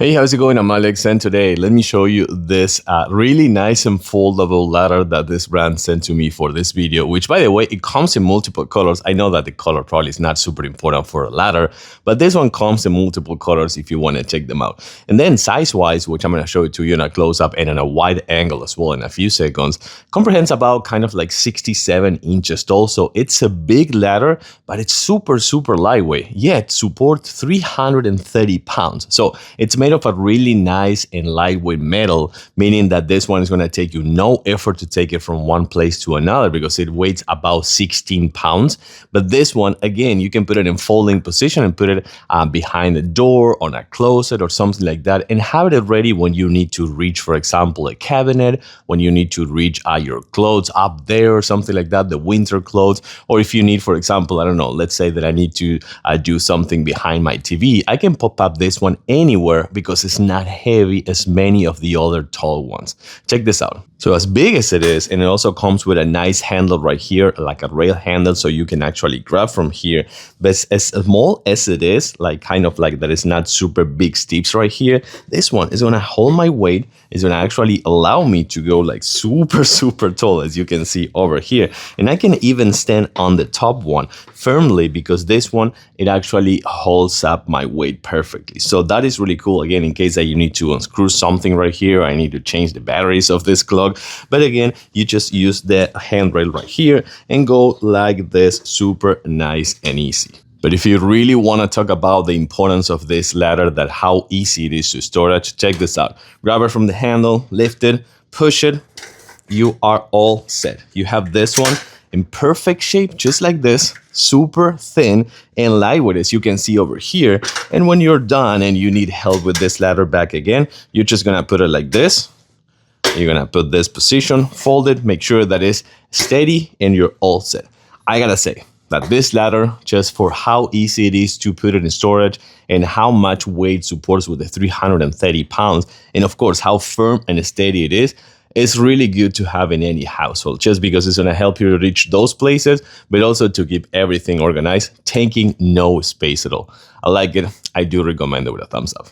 Hey, how's it going? I'm Alex, and today let me show you this really nice and foldable ladder that this brand sent to me for this video, which, by the way, it comes in multiple colors. I know that the color probably is not super important for a ladder, but this one comes in multiple colors if you want to check them out. And then size-wise, which I'm going to show it to you in a close-up and in a wide angle as well in a few seconds, comprehends about kind of like 67 inches tall. So it's a big ladder, but it's super, super lightweight, yet supports 330 pounds. So it's made of a really nice and lightweight metal, meaning that this one is going to take you no effort to take it from one place to another because it weighs about 16 pounds. But this one, again, you can put it in folding position and put it behind the door, on a closet or something like that, and have it ready when you need to reach, for example, a cabinet, when you need to reach your clothes up there or something like that, the winter clothes, or if you need, for example, I don't know, let's say that I need to do something behind my TV, I can pop up this one anywhere because it's not heavy as many of the other tall ones. Check this out. So as big as it is, and it also comes with a nice handle right here, like a rail handle, so you can actually grab from here. But as small as it is, like kind of like that is not super big steps right here, this one is gonna hold my weight, is gonna actually allow me to go like super, super tall, as you can see over here. And I can even stand on the top one firmly because this one, it actually holds up my weight perfectly. So that is really cool, again, in case that you need to unscrew something right here, I need to change the batteries of this clock. But again, you just use the handrail right here and go like this, super nice and easy. But if you really want to talk about the importance of this ladder, that how easy it is to storage, check this out. Grab it from the handle, lift it, push it, you are all set. You have this one in perfect shape, just like this, super thin and lightweight, as you can see over here. And when you're done and you need help with this ladder back again, you're just gonna put it like this. You're gonna put this position, fold it, make sure that it's steady, and you're all set. I gotta say that this ladder, just for how easy it is to put it in storage and how much weight supports with the 330 pounds, and of course how firm and steady it is, it's really good to have in any household, just because it's gonna help you reach those places, but also to keep everything organized, taking no space at all. I like it. I do recommend it with a thumbs up.